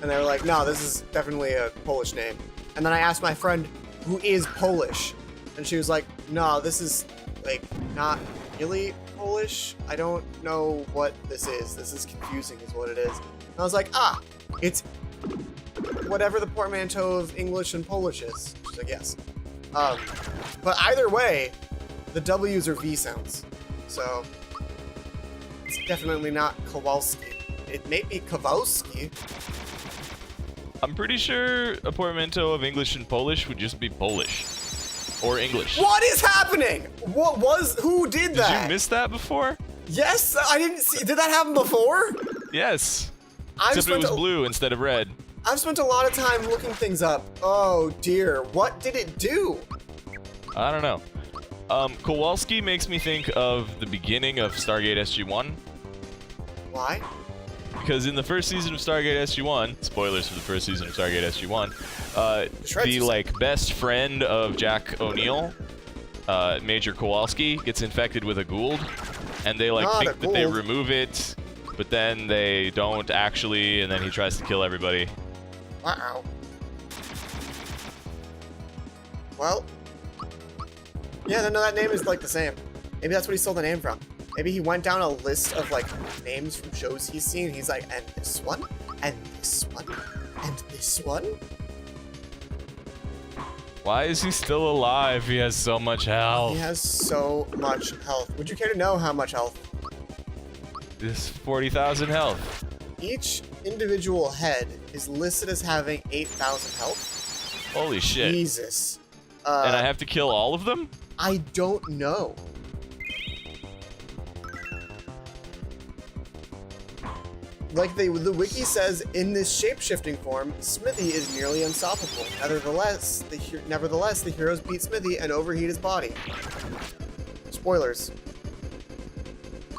Speaker 2: and they were like, no, this is definitely a Polish name. And then I asked my friend who is Polish, and she was like, no, this is, like, not really Polish. I don't know what this is. This is confusing is what it is. And I was like, it's whatever the portmanteau of English and Polish is. She's like, yes. But either way, the W's are V sounds. So, it's definitely not Kowalski. It may be Kowalski.
Speaker 1: I'm pretty sure a portmanteau of English and Polish would just be Polish. Or English.
Speaker 2: What is happening? Who did that?
Speaker 1: Did you miss that before?
Speaker 2: Yes, I didn't see. Did that happen before?
Speaker 1: Yes. Except it was blue instead of red.
Speaker 2: I've spent a lot of time looking things up. Oh dear, what did it do?
Speaker 1: I don't know. Kowalski makes me think of the beginning of Stargate SG-1.
Speaker 2: Why?
Speaker 1: Because in the first season of Stargate SG-1, spoilers for the first season of Stargate SG-1, the like best friend of Jack O'Neill, Major Kowalski, gets infected with a Goa'uld, and they like think that they remove it, but then they don't actually, and then he tries to kill everybody.
Speaker 2: Wow. Well, yeah, no, that name is like the same. Maybe that's what he stole the name from. Maybe he went down a list of like names from shows he's seen. He's like, and this one, and this one, and this one.
Speaker 1: Why is he still alive? He has so much health.
Speaker 2: He has so much health. Would you care to know how much health?
Speaker 1: This 40,000 health.
Speaker 2: Each individual head is listed as having 8,000 health.
Speaker 1: Holy shit.
Speaker 2: Jesus.
Speaker 1: And I have to kill all of them?
Speaker 2: I don't know. Like the wiki says, in this shape-shifting form, Smithy is nearly unstoppable. Nevertheless, the heroes beat Smithy and overheat his body. Spoilers.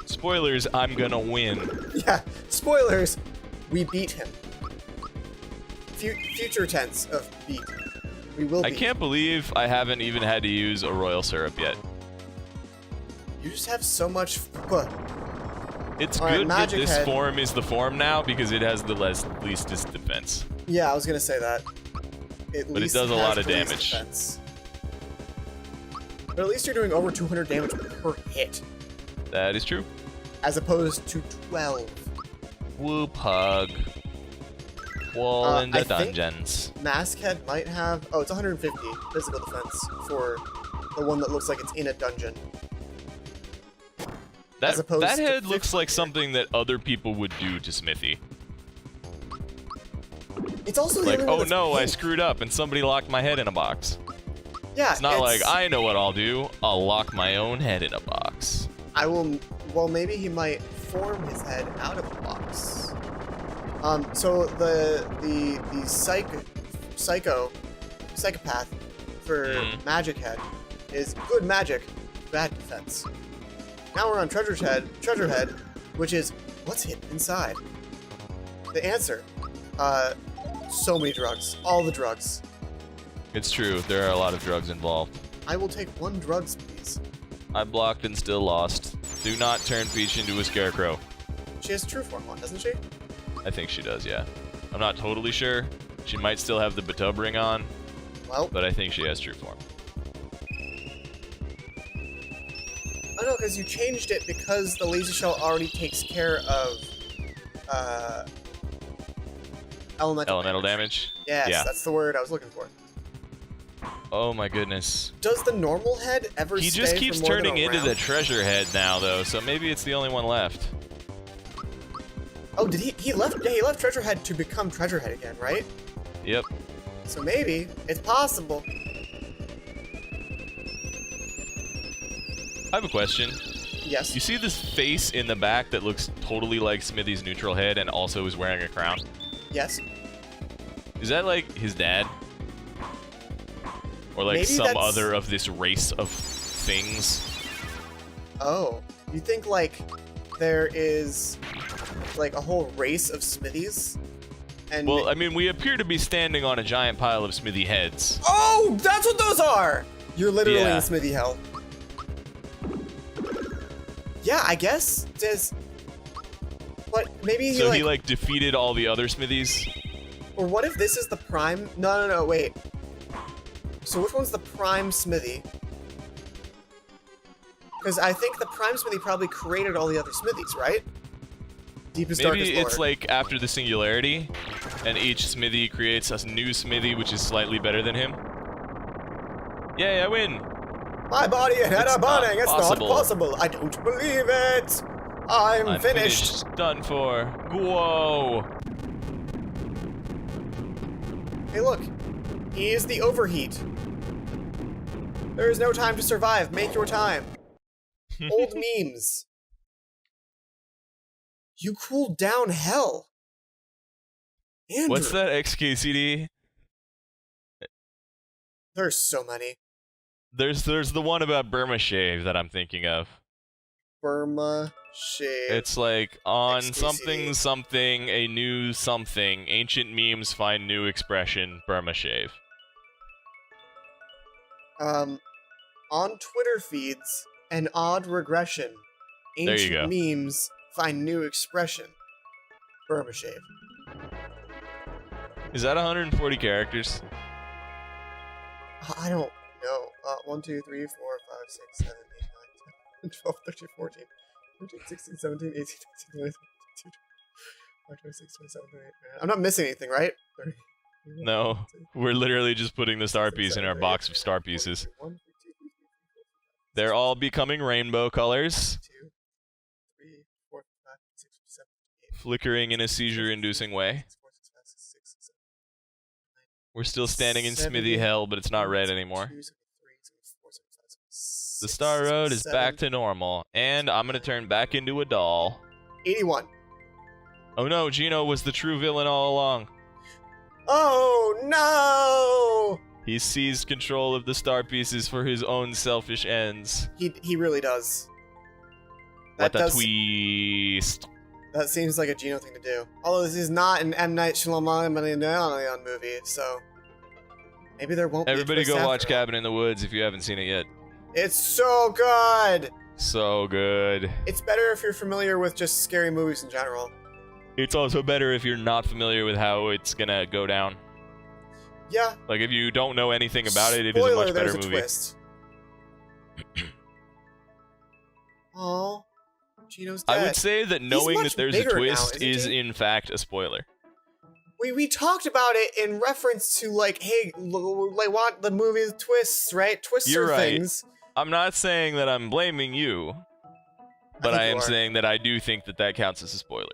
Speaker 1: Spoilers, I'm gonna win.
Speaker 2: Yeah, spoilers. We beat him. Future tense of beat. We will beat.
Speaker 1: I can't believe I haven't even had to use a royal syrup yet.
Speaker 2: You just have so much.
Speaker 1: It's
Speaker 2: All right,
Speaker 1: good that
Speaker 2: Magic
Speaker 1: this
Speaker 2: Head.
Speaker 1: form is the form now because it has the least defense.
Speaker 2: Yeah, I was gonna say that.
Speaker 1: But it does a lot of damage.
Speaker 2: Defense. But at least you're doing over 200 damage per hit,
Speaker 1: That is true.
Speaker 2: as opposed to 12.
Speaker 1: Whoop hug. Wall in the
Speaker 2: I think
Speaker 1: dungeons.
Speaker 2: Mask Head might have. Oh, it's 150 physical defense for the one that looks like it's in a dungeon.
Speaker 1: That,
Speaker 2: as opposed
Speaker 1: that
Speaker 2: to
Speaker 1: head looks
Speaker 2: 50.
Speaker 1: like something that other people would do to Smithy.
Speaker 2: It's also the
Speaker 1: Like,
Speaker 2: only one
Speaker 1: oh
Speaker 2: that's
Speaker 1: no, I
Speaker 2: pink.
Speaker 1: screwed up and somebody locked my head in a box.
Speaker 2: Yeah,
Speaker 1: It's not like, I know what I'll do. I'll lock my own head in a box.
Speaker 2: I will. Well, maybe he might form his head out of a box. So the psychopath for Magic Head is good magic, bad defense. Now we're on Treasure Head, which is what's hidden inside. The answer, so many drugs, all the drugs.
Speaker 1: It's true, there are a lot of drugs involved.
Speaker 2: I will take 1 drugs, please.
Speaker 1: I blocked and still lost. Do not turn Peach into a scarecrow.
Speaker 2: She has true form on, doesn't she?
Speaker 1: I think she does, yeah. I'm not totally sure. She might still have the Batub ring on,
Speaker 2: Well,
Speaker 1: but I think she has true form.
Speaker 2: I know, because you changed it because the laser shell already takes care of elemental
Speaker 1: damage?
Speaker 2: Yes,
Speaker 1: Yeah.
Speaker 2: that's the word I was looking for.
Speaker 1: Oh my goodness.
Speaker 2: Does the normal head ever
Speaker 1: He
Speaker 2: stay
Speaker 1: just
Speaker 2: for
Speaker 1: keeps
Speaker 2: more than
Speaker 1: turning
Speaker 2: a
Speaker 1: into
Speaker 2: round?
Speaker 1: the treasure head now, though, so maybe it's the only one left.
Speaker 2: Oh, did he left? Yeah, he left Treasure Head to become Treasure Head again, right?
Speaker 1: Yep.
Speaker 2: So maybe it's possible.
Speaker 1: I have a question.
Speaker 2: Yes.
Speaker 1: You see this face in the back that looks totally like Smithy's neutral head and also is wearing a crown?
Speaker 2: Yes.
Speaker 1: Is that like his dad? Or like
Speaker 2: Maybe
Speaker 1: some
Speaker 2: that's-
Speaker 1: other of this race of things?
Speaker 2: Oh, you think like there is like a whole race of Smithies? And
Speaker 1: Well, I mean, we appear to be standing on a giant pile of Smithy heads.
Speaker 2: oh, that's what those are. You're literally
Speaker 1: Yeah.
Speaker 2: in Smithy hell. Yeah, I guess there's. But maybe
Speaker 1: So he like defeated all the other Smithies?
Speaker 2: Or what if this is the prime? No, wait. So which one's the prime Smithy? Because I think the prime Smithy probably created all the other Smithies, right? Deepest, darkest
Speaker 1: Maybe
Speaker 2: lore.
Speaker 1: it's like after the singularity, and each Smithy creates a new Smithy which is slightly better than him. Yay, I win!
Speaker 2: My body had
Speaker 1: It's
Speaker 2: a burning. It's not
Speaker 1: possible.
Speaker 2: possible. I don't believe it. I'm finished.
Speaker 1: Done for. Whoa!
Speaker 2: Hey, look. He is the overheat. There is no time to survive. Make your time. Old memes. You cooled down hell. Andrew.
Speaker 1: What's that XKCD?
Speaker 2: There's so many.
Speaker 1: There's the one about Burma Shave that I'm thinking of.
Speaker 2: Burma shave.
Speaker 1: It's like on
Speaker 2: XKCD.
Speaker 1: something, a new something. Ancient memes find new expression. Burma Shave.
Speaker 2: On Twitter feeds, an odd regression.
Speaker 1: There you
Speaker 2: Ancient memes find new expression. Burma shave.
Speaker 1: Is that 140 characters?
Speaker 2: I don't know. 1, 2, 3, 4, 5, 6, 7, 8, 9, 10, 12, 13, 14, 15, 16, 17, 18, 19, 20, 22, 26, 27, 28. I'm not missing anything, right? 30,
Speaker 1: No. We're literally just putting the star piece in our box of star pieces. They're all becoming rainbow colors, flickering in a seizure-inducing way. We're still standing in Smithy Hell, but it's not red anymore. The Star Road is back to normal, and I'm gonna turn back into a doll.
Speaker 2: 81.
Speaker 1: Oh no, Gino was the true villain all along.
Speaker 2: Oh no!
Speaker 1: He seized control of the star pieces for his own selfish ends.
Speaker 2: He really does.
Speaker 1: What a
Speaker 2: does,
Speaker 1: twist.
Speaker 2: That seems like a Geno thing to do. Although this is not an M. Night Shyamalan movie, so maybe there won't be.
Speaker 1: Everybody
Speaker 2: a twist
Speaker 1: go watch
Speaker 2: after all.
Speaker 1: Cabin in the Woods if you haven't seen it yet.
Speaker 2: It's so good.
Speaker 1: So good.
Speaker 2: It's better if you're familiar with just scary movies in general.
Speaker 1: It's also better if you're not familiar with how it's gonna go down.
Speaker 2: Yeah.
Speaker 1: Like, if you don't know anything about it, it is a
Speaker 2: Spoiler,
Speaker 1: much better
Speaker 2: there's a
Speaker 1: movie.
Speaker 2: twist. Oh, Gino's dead.
Speaker 1: I would say that knowing that there's a twist is, in fact, a spoiler.
Speaker 2: We talked about it in reference to, like, hey, like, what the movie twists, right? Twists
Speaker 1: You're
Speaker 2: are
Speaker 1: right.
Speaker 2: things.
Speaker 1: I'm not saying that I'm blaming you, but I am saying that I do think that that counts as a spoiler.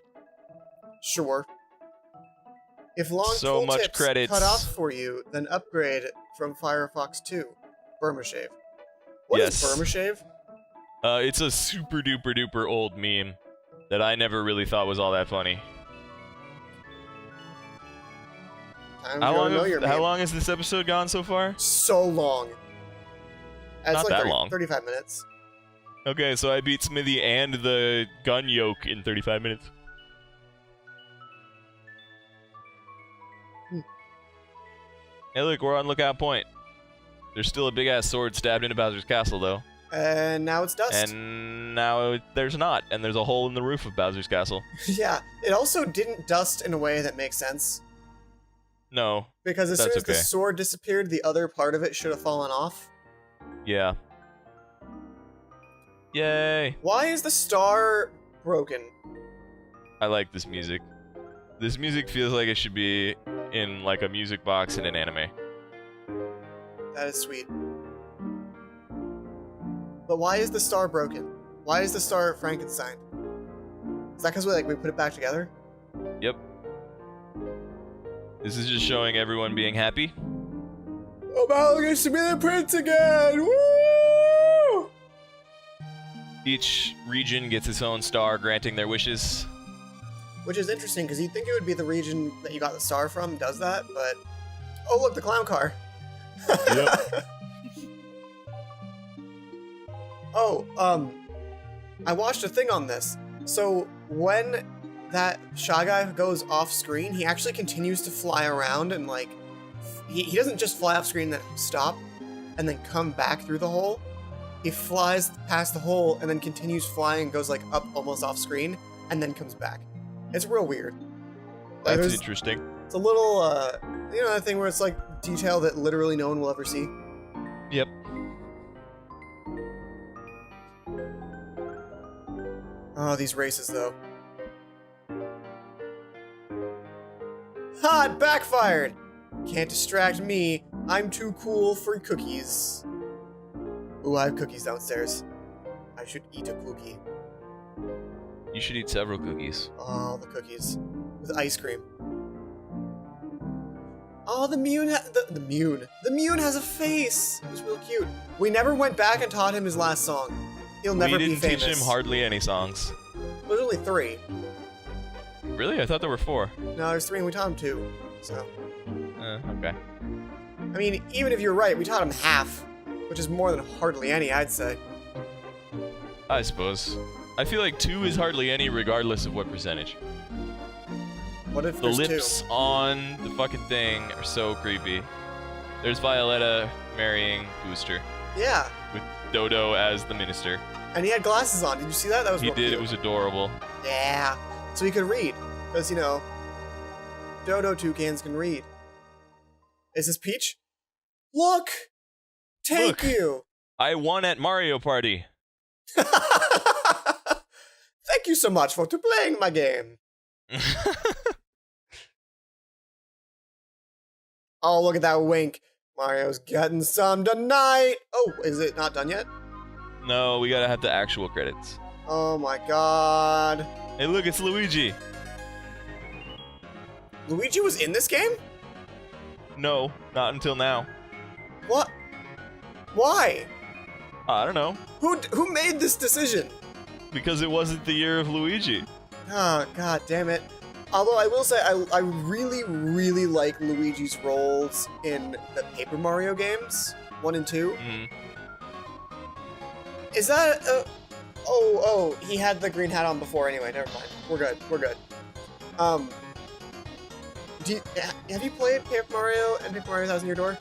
Speaker 2: Sure. If long
Speaker 1: so much
Speaker 2: tips
Speaker 1: credits
Speaker 2: cut off for you, then upgrade from Firefox 2. Burma Shave. What is Burma Shave?
Speaker 1: It's a super duper duper old meme that I never really thought was all that funny. How long has this episode gone so far?
Speaker 2: So long. It's
Speaker 1: not
Speaker 2: like
Speaker 1: that long.
Speaker 2: 35 minutes.
Speaker 1: Okay, so I beat Smithy and the gun yoke in 35 minutes. Hey, look, we're on Lookout Point. There's still a big-ass sword stabbed into Bowser's castle, though.
Speaker 2: And now it's dust.
Speaker 1: And now there's not, and there's a hole in the roof of Bowser's castle.
Speaker 2: Yeah, it also didn't dust in a way that makes sense.
Speaker 1: No,
Speaker 2: because as soon as the sword disappeared, the other part of it should have fallen off.
Speaker 1: Yeah. Yay!
Speaker 2: Why is the star broken?
Speaker 1: I like this music. This music feels like it should be in, like, a music box in an anime.
Speaker 2: That is sweet. But why is the star broken? Why is the star Frankenstein? Is that because we put it back together?
Speaker 1: Yep. This is just showing everyone being happy.
Speaker 2: Oh, Mal gets to be the prince again! Woo!
Speaker 1: Each region gets its own star, granting their wishes.
Speaker 2: Which is interesting, because you'd think it would be the region that you got the star from does that, but... Oh, look, the clown car.
Speaker 1: Yep.
Speaker 2: Oh, I watched a thing on this. So, when that Shy Guy goes off screen, he actually continues to fly around and, like... He doesn't just fly off screen and then stop, and then come back through the hole. He flies past the hole and then continues flying and goes, like, up almost off screen, and then comes back. It's real weird.
Speaker 1: That's interesting.
Speaker 2: It's a little, you know that thing where it's, like, detail that literally no one will ever see?
Speaker 1: Yep.
Speaker 2: Oh, these races, though. Ha! It backfired! Can't distract me. I'm too cool for cookies. Ooh, I have cookies downstairs. I should eat a cookie.
Speaker 1: You should eat several cookies.
Speaker 2: Oh, the cookies. With ice cream. Oh, the Mune The Mune has a face! It's real cute. We never went back and taught him his last song. He'll never be famous.
Speaker 1: We didn't teach him hardly any songs.
Speaker 2: There's only 3.
Speaker 1: Really? I thought there were 4.
Speaker 2: No, there's 3 and we taught him 2. So.
Speaker 1: Okay.
Speaker 2: I mean, even if you're right, we taught him half. Which is more than hardly any, I'd say.
Speaker 1: I suppose. I feel like 2 is hardly any regardless of what percentage.
Speaker 2: What if
Speaker 1: the lips on the fucking thing are so creepy. There's Violetta marrying Booster.
Speaker 2: Yeah.
Speaker 1: With Dodo as the minister.
Speaker 2: And he had glasses on. Did you see that? That was
Speaker 1: He did.
Speaker 2: Cute.
Speaker 1: It was adorable.
Speaker 2: Yeah. So he could read. Because, you know, Dodo toucans can read. Is this Peach? Look! Thank you!
Speaker 1: I won at Mario Party.
Speaker 2: Thank you so much for playing my game. Oh, look at that wink. Mario's getting some tonight. Oh, is it not done yet?
Speaker 1: No, we gotta have the actual credits.
Speaker 2: Oh my god.
Speaker 1: Hey, look, it's Luigi.
Speaker 2: Luigi was in this game?
Speaker 1: No, not until now.
Speaker 2: What? Why?
Speaker 1: I don't know.
Speaker 2: Who made this decision?
Speaker 1: Because it wasn't the year of Luigi.
Speaker 2: Oh, god damn it. Although I will say, I really, really like Luigi's roles in the Paper Mario games, 1 and 2.
Speaker 1: Mm.
Speaker 2: Is that, oh, he had the green hat on before anyway, never mind. We're good. Have you played Paper Mario and Paper Mario Thousand Year Door?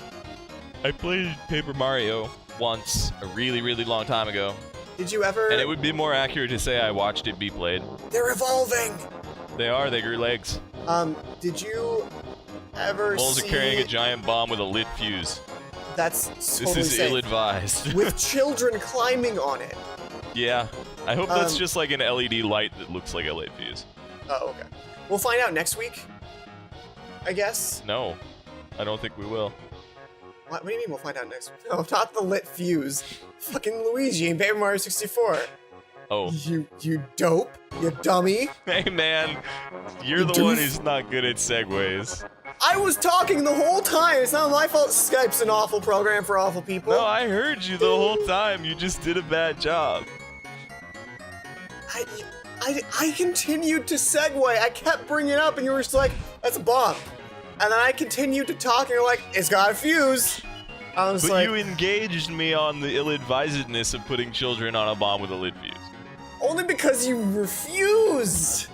Speaker 1: I played Paper Mario once, a really, really long time ago.
Speaker 2: Did you ever...
Speaker 1: And it would be more accurate to say I watched it be played.
Speaker 2: They're evolving!
Speaker 1: They are, they grew legs.
Speaker 2: Did you ever
Speaker 1: Moles
Speaker 2: see...
Speaker 1: are carrying a giant bomb with a lit fuse.
Speaker 2: That's totally
Speaker 1: This is
Speaker 2: safe.
Speaker 1: ill-advised.
Speaker 2: With children climbing on it.
Speaker 1: Yeah. I hope that's just like an LED light that looks like a lit fuse.
Speaker 2: Oh, okay. We'll find out next week, I guess.
Speaker 1: No. I don't think we will.
Speaker 2: What do you mean we'll find out next week? No, not the lit fuse. Fucking Luigi in Paper Mario 64.
Speaker 1: Oh.
Speaker 2: You dope. You dummy.
Speaker 1: Hey, man. You're the one who's not good at segues.
Speaker 2: I was talking the whole time. It's not my fault Skype's an awful program for awful people.
Speaker 1: No, I heard you the whole time. You just did a bad job.
Speaker 2: I continued to segue. I kept bringing it up, and you were just like, that's a bomb. And then I continued to talk, and you're like, it's got a fuse. I was
Speaker 1: But you engaged me on the ill-advisedness of putting children on a bomb with a lit fuse.
Speaker 2: Only because you refused.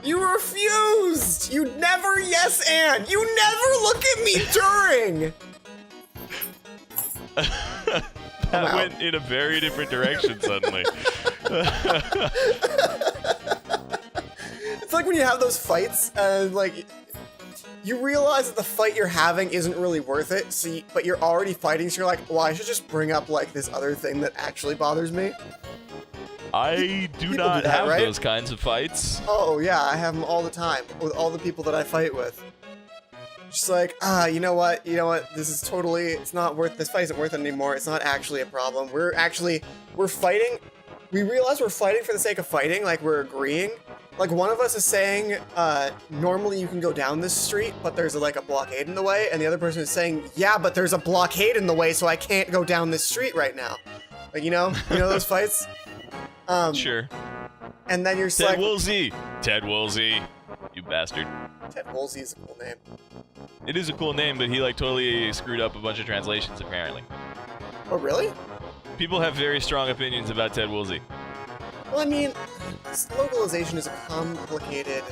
Speaker 2: You refused. You never yes and. You never look at me during.
Speaker 1: That went in a very different direction suddenly.
Speaker 2: It's like when you have those fights and like you realize that the fight you're having isn't really worth it, but you're already fighting, so you're like, well, I should just bring up like this other thing that actually bothers me.
Speaker 1: I do not have those kinds of fights.
Speaker 2: Oh yeah, I have them all the time with all the people that I fight with. Just like, you know what, this is totally, it's not worth, this fight isn't worth it anymore, it's not actually a problem. We're fighting, we realize we're fighting for the sake of fighting, like we're agreeing. Like one of us is saying, normally you can go down this street, but there's like a blockade in the way, and the other person is saying, yeah, but there's a blockade in the way, so I can't go down this street right now. Like, you know those fights?
Speaker 1: Sure.
Speaker 2: And then you're just
Speaker 1: Ted
Speaker 2: like...
Speaker 1: Woolsey! Ted Woolsey! You bastard.
Speaker 2: Ted Woolsey is a cool name.
Speaker 1: It is a cool name, but he like totally screwed up a bunch of translations apparently.
Speaker 2: Oh, really?
Speaker 1: People have very strong opinions about Ted Woolsey.
Speaker 2: Well, I mean, localization is a complicated...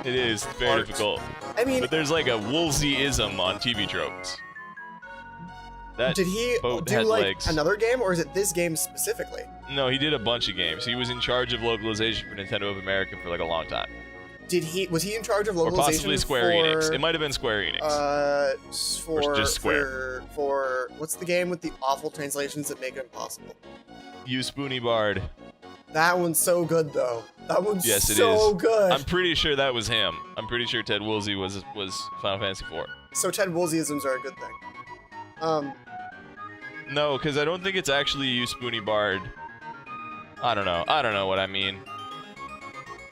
Speaker 1: It is very difficult.
Speaker 2: I mean...
Speaker 1: But there's like a Woolseyism on TV tropes. That
Speaker 2: did he do like legs. Another game, or is it this game specifically?
Speaker 1: No, he did a bunch of games. He was in charge of localization for Nintendo of America for like a long time.
Speaker 2: Was he in charge of localization?
Speaker 1: Or possibly Square Enix. It might have been Square Enix.
Speaker 2: Or
Speaker 1: just Square.
Speaker 2: For what's the game with the awful translations that make it impossible?
Speaker 1: You Spoony Bard.
Speaker 2: That one's so good though. That one's
Speaker 1: so
Speaker 2: good.
Speaker 1: I'm pretty sure that was him. I'm pretty sure Ted Woolsey was Final Fantasy IV.
Speaker 2: So Ted Woolseyisms are a good thing.
Speaker 1: No, because I don't think it's actually You Spoony Bard. I don't know. I don't know what I mean.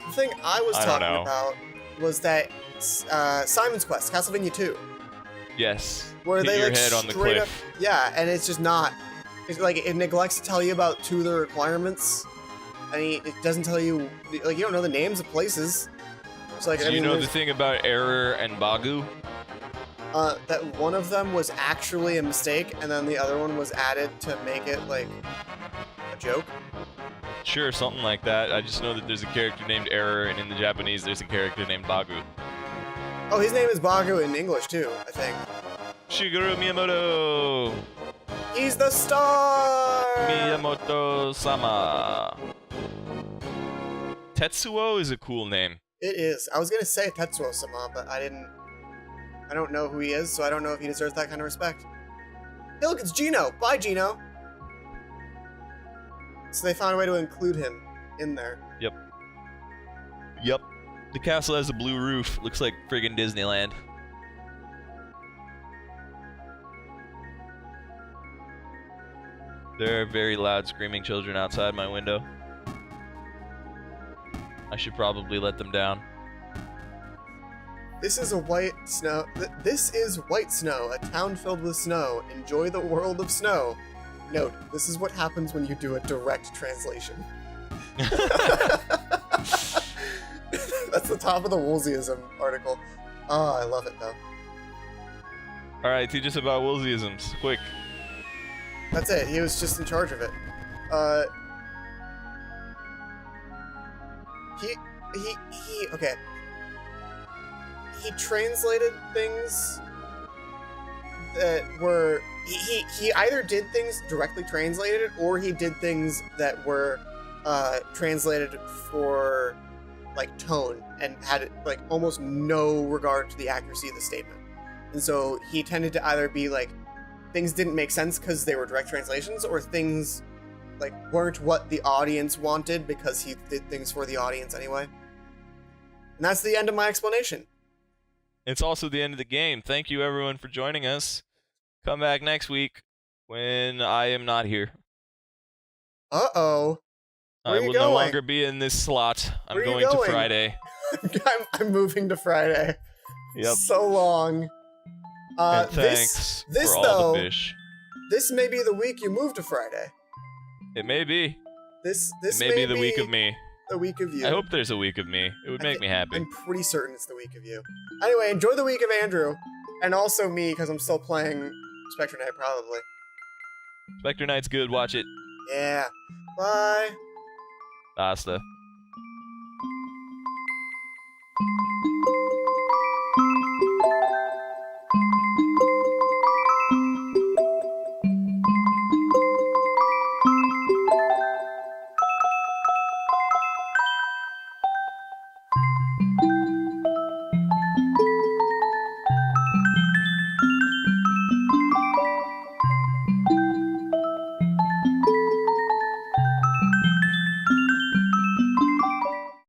Speaker 2: The thing I was talking about was that Simon's Quest, Castlevania 2.
Speaker 1: Yes.
Speaker 2: Where
Speaker 1: Hit
Speaker 2: they
Speaker 1: your
Speaker 2: like
Speaker 1: head on the
Speaker 2: straight
Speaker 1: cliff.
Speaker 2: up, yeah, and it's just not. It's like it neglects to tell you about two of the requirements. I mean, it doesn't tell you like you don't know the names of places. It's like
Speaker 1: Do you know the thing about Error and Bagu?
Speaker 2: That one of them was actually a mistake, and then the other one was added to make it like a joke.
Speaker 1: Sure, something like that. I just know that there's a character named Error, and in the Japanese there's a character named Bagu.
Speaker 2: Oh, his name is Bagu in English too, I think.
Speaker 1: Shigeru Miyamoto!
Speaker 2: He's the star!
Speaker 1: Miyamoto-sama. Tetsuo is a cool name.
Speaker 2: It is. I was gonna say Tetsuo-sama, but I don't know who he is, so I don't know if he deserves that kind of respect. Hey look, it's Gino! Bye, Gino! So they found a way to include him in there.
Speaker 1: Yep. Yep. The castle has a blue roof. Looks like friggin' Disneyland. There are very loud screaming children outside my window. I should probably let them down.
Speaker 2: This is white snow, a town filled with snow. Enjoy the world of snow. Note, this is what happens when you do a direct translation. That's the top of the Woolseyism article. Oh, I love it though.
Speaker 1: Alright, teach us about Woolseyisms, quick.
Speaker 2: That's it, he was just in charge of it. Okay. He translated things that were he either did things directly translated or he did things that were translated for like tone and had like almost no regard to the accuracy of the statement. And so he tended to either be like things didn't make sense because they were direct translations, or things like weren't what the audience wanted because he did things for the audience anyway. And that's the end of my explanation.
Speaker 1: It's also the end of the game. Thank you everyone for joining us. Come back next week when I am not here.
Speaker 2: Uh-oh.
Speaker 1: I will no longer be in this slot. I'm going to Friday.
Speaker 2: I'm moving to Friday.
Speaker 1: Yep.
Speaker 2: So long.
Speaker 1: And thanks for all the fish.
Speaker 2: This may be the week you move to Friday.
Speaker 1: It may be.
Speaker 2: This
Speaker 1: may be the week of me.
Speaker 2: The week of you.
Speaker 1: I hope there's a week of me. It would make me happy.
Speaker 2: I'm pretty certain it's the week of you. Anyway, enjoy the week of Andrew. And also me, because I'm still playing Spectre Knight, probably.
Speaker 1: Spectre Knight's good. Watch it.
Speaker 2: Yeah. Bye.
Speaker 1: Hasta.